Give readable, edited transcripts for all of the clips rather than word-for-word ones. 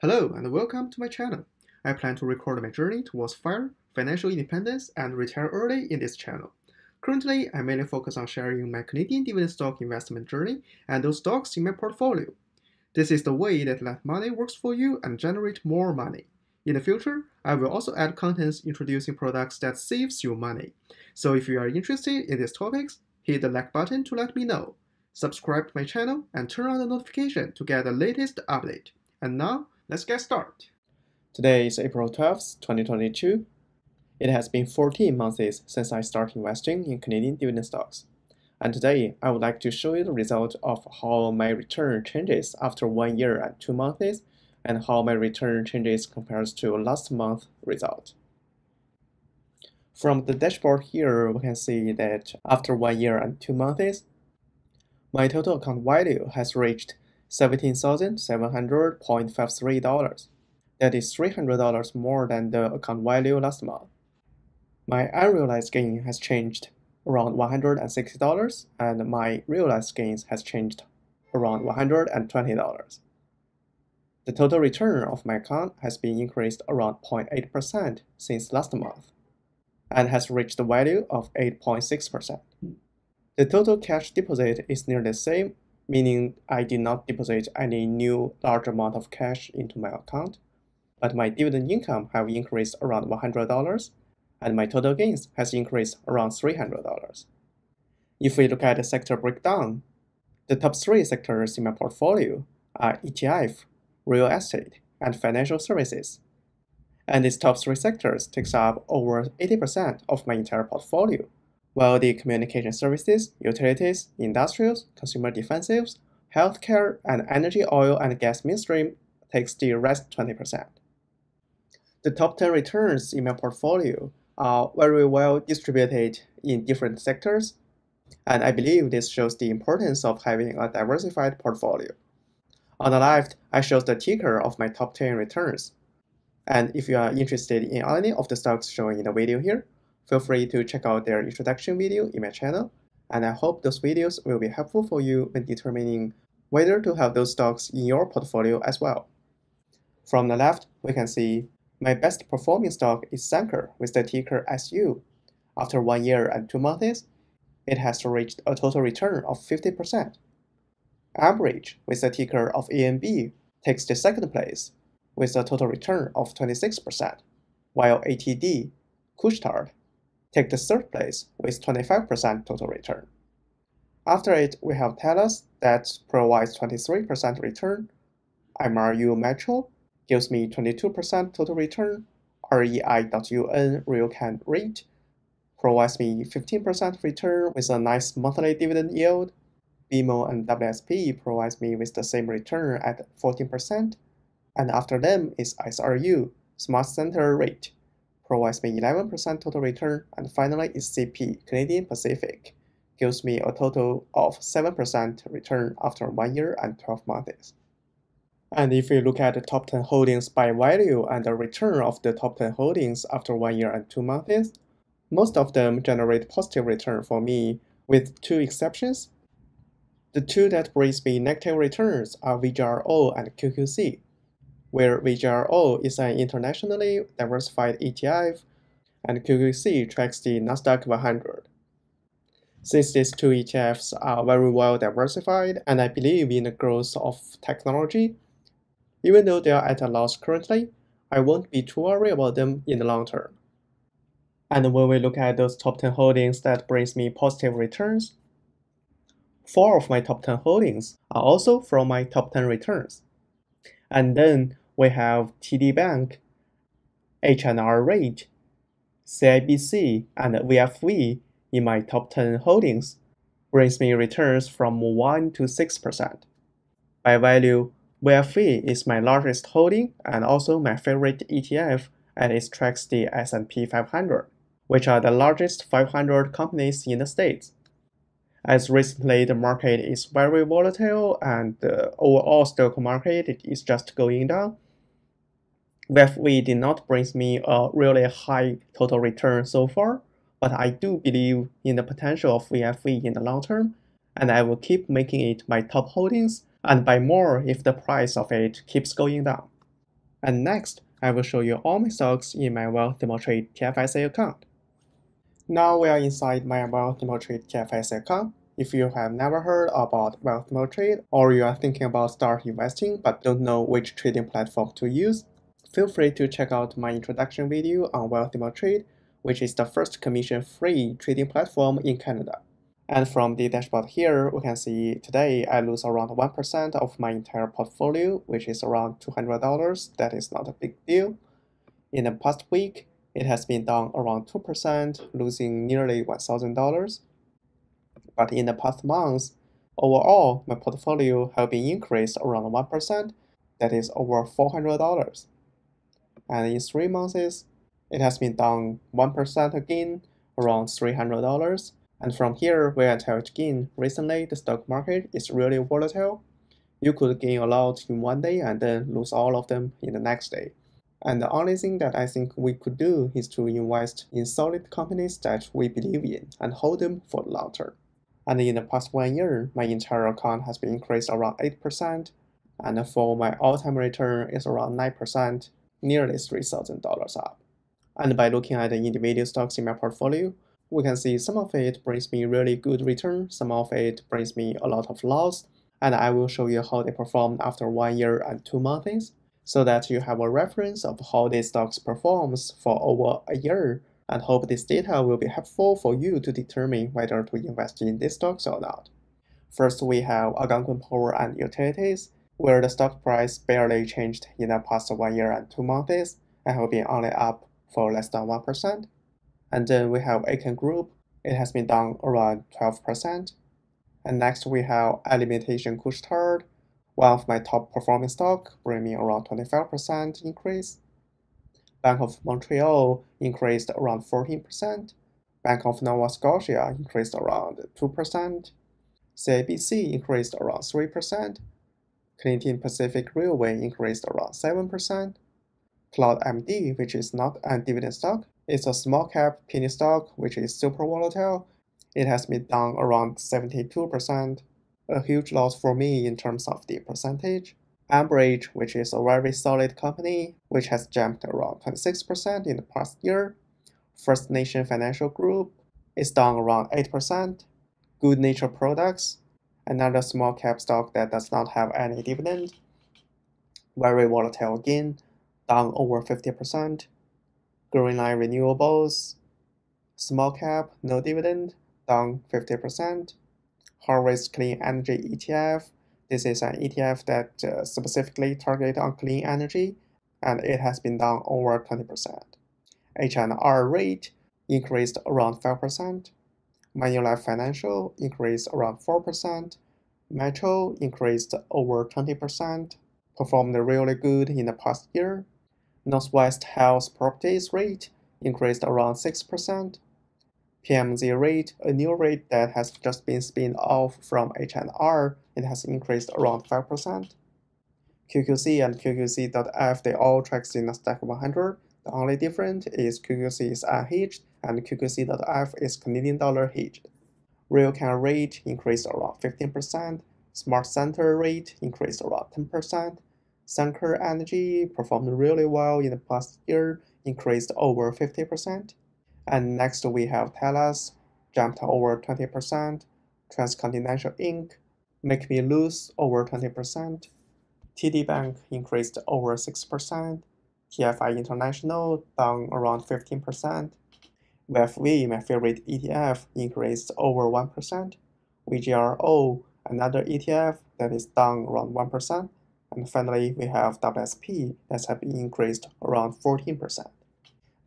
Hello and welcome to my channel. I plan to record my journey towards FIRE, financial independence, and retire early in this channel. Currently, I mainly focus on sharing my Canadian dividend stock investment journey and those stocks in my portfolio. This is the way that let money works for you and generate more money. In the future, I will also add contents introducing products that saves you money. So if you are interested in these topics, hit the like button to let me know. Subscribe to my channel and turn on the notification to get the latest update. And now, let's get started. Today is April 12th, 2022. It has been 14 months since I started investing in Canadian dividend stocks. And today, I would like to show you the result of how my return changes after 1 year and 2 months, and how my return changes compares to last month's result. From the dashboard here, we can see that after 1 year and 2 months, my total account value has reached $17,700.53. That is $300 more than the account value last month. My unrealized gain has changed around $160, and my realized gains has changed around $120. The total return of my account has been increased around 0.8% since last month, and has reached a value of 8.6%. The total cash deposit is nearly the same, meaning I did not deposit any new large amount of cash into my account, but my dividend income have increased around $100, and my total gains has increased around $300. If we look at the sector breakdown, the top 3 sectors in my portfolio are ETF, real estate, and financial services. And these top 3 sectors takes up over 80% of my entire portfolio, while the communication services, utilities, industrials, consumer defensives, healthcare, and energy, oil, and gas midstream takes the rest 20%. The top 10 returns in my portfolio are very well distributed in different sectors, and I believe this shows the importance of having a diversified portfolio. On the left, I show the ticker of my top 10 returns. And if you are interested in any of the stocks shown in the video here, feel free to check out their introduction video in my channel, and I hope those videos will be helpful for you when determining whether to have those stocks in your portfolio as well. From the left, we can see my best performing stock is Sanker with the ticker SU. After 1 year and 2 months, it has reached a total return of 50%. Average with the ticker of AMB takes the second place with a total return of 26%, while ATD, Couche-Tard, take the third place with 25% total return. After it, we have Telus that provides 23% return, MRU Metro gives me 22% total return, REI.UN Real Can Rate provides me 15% return with a nice monthly dividend yield, BMO and WSP provides me with the same return at 14%, and after them is SRU, Smart Center Rate, provides me 11% total return, and finally is CP, Canadian Pacific, gives me a total of 7% return after 1 year and 12 months. And if we look at the top 10 holdings by value and the return of the top 10 holdings after 1 year and 2 months, most of them generate positive return for me, with 2 exceptions. The 2 that brings me negative returns are VGRO and QQC, where VGRO is an internationally diversified ETF, and QQC tracks the Nasdaq 100. Since these 2 ETFs are very well diversified, and I believe in the growth of technology, even though they are at a loss currently, I won't be too worried about them in the long term. And when we look at those top 10 holdings that brings me positive returns, 4 of my top 10 holdings are also from my top 10 returns. And then we have TD Bank, H&R Rate, CIBC, and VFV in my top 10 holdings, brings me returns from 1 to 6%. By value, VFV is my largest holding and also my favorite ETF, and it tracks the S&P 500, which are the largest 500 companies in the States. As recently the market is very volatile and the overall stock market is just going down, VFV did not bring me a really high total return so far, but I do believe in the potential of VFV in the long term, and I will keep making it my top holdings and buy more if the price of it keeps going down. And next, I will show you all my stocks in my Wealthsimple Trade TFSA account. Now we are inside my Wealthsimple Trade TFSA account. If you have never heard about Wealthsimple Trade or you are thinking about start investing but don't know which trading platform to use, feel free to check out my introduction video on Wealthsimple Trade, which is the first commission-free trading platform in Canada. And from the dashboard here, we can see today I lose around 1% of my entire portfolio, which is around $200. That is not a big deal. In the past week, it has been down around 2%, losing nearly $1,000. But in the past months, overall, my portfolio has been increased around 1%, that is over $400. And in 3 months, it has been down 1% again, around $300. And from here, where I tell it again, recently the stock market is really volatile. You could gain a lot in one day and then lose all of them in the next day. And the only thing that I think we could do is to invest in solid companies that we believe in and hold them for the long term. And in the past 1 year, my entire account has been increased around 8%, and for my all-time return is around 9%, nearly $3,000 up. And by looking at the individual stocks in my portfolio, we can see some of it brings me really good return, some of it brings me a lot of loss, and I will show you how they performed after 1 year and 2 months, so that you have a reference of how these stocks performs for over a year, and hope this data will be helpful for you to determine whether to invest in these stocks or not. First, we have Algonquin Power and Utilities, where the stock price barely changed in the past 1 year and 2 months, and have been only up for less than 1%. And then we have Aiken Group, it has been down around 12%. And next we have Alimentation Couche-Tard, one of my top performing stock, bringing around 25% increase. Bank of Montreal increased around 14%. Bank of Nova Scotia increased around 2%. CIBC increased around 3%. Canadian Pacific Railway increased around 7%. Cloud MD, which is not a dividend stock, it's a small cap penny stock which is super volatile. It has been down around 72%, a huge loss for me in terms of the percentage. MIJ, which is a very solid company, which has jumped around 26% in the past year. First Nation Financial Group is down around 8%. Good Nature Products, another small cap stock that does not have any dividend, very volatile again, down over 50%. Greenline Renewables, small cap, no dividend, down 50%. Harvest Clean Energy ETF, this is an ETF that specifically targets on clean energy, and it has been down over 20%. H&R rate increased around 5%. Manulife Financial increased around 4%. Metro increased over 20%, performed really good in the past year. Northwest Health Properties rate increased around 6%. PMZ rate, a new rate that has just been spun off from H&R, it has increased around 5%. QQC and QQC.F, they all track the Nasdaq 100. The only difference is QQC is unhedged and QQC.F is Canadian dollar hedged. RealCan rate increased around 15%. Smart Center rate increased around 10%. Suncor Energy performed really well in the past year, increased over 50%. And next we have Telus, jumped over 20%. Transcontinental Inc. make me lose over 20%. TD Bank increased over 6%. TFI International down around 15%. WFV, my favorite ETF, increased over 1%. VGRO, another ETF that is down around 1%. And finally, we have WSP that have increased around 14%.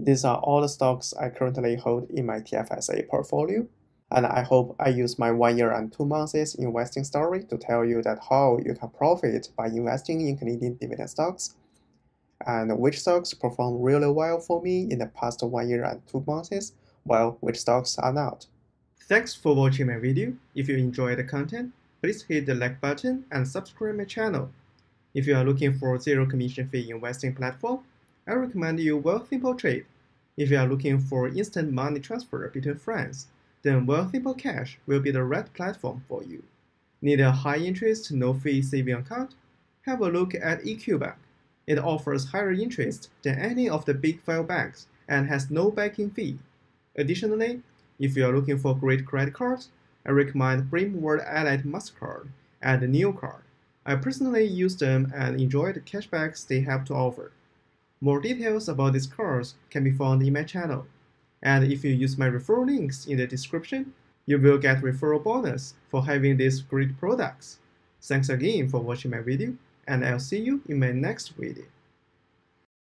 These are all the stocks I currently hold in my TFSA portfolio, and I hope I use my 1 year and 2 months investing story to tell you that how you can profit by investing in Canadian dividend stocks, and which stocks perform really well for me in the past 1 year and 2 months, while which stocks are not. Thanks for watching my video. If you enjoyed the content, please hit the like button and subscribe my channel. If you are looking for zero commission fee investing platform, I recommend you Wealthsimple Trade. If you are looking for instant money transfer between friends, then Wealthsimple Cash will be the right platform for you. Need a high interest, no fee saving account? Have a look at EQ Bank. It offers higher interest than any of the big 5 banks and has no banking fee. Additionally, if you are looking for great credit cards, I recommend Brim World Allied MasterCard and the Neo Card. I personally use them and enjoy the cashbacks they have to offer. More details about these cards can be found in my channel. And if you use my referral links in the description, you will get referral bonus for having these great products. Thanks again for watching my video, and I'll see you in my next video.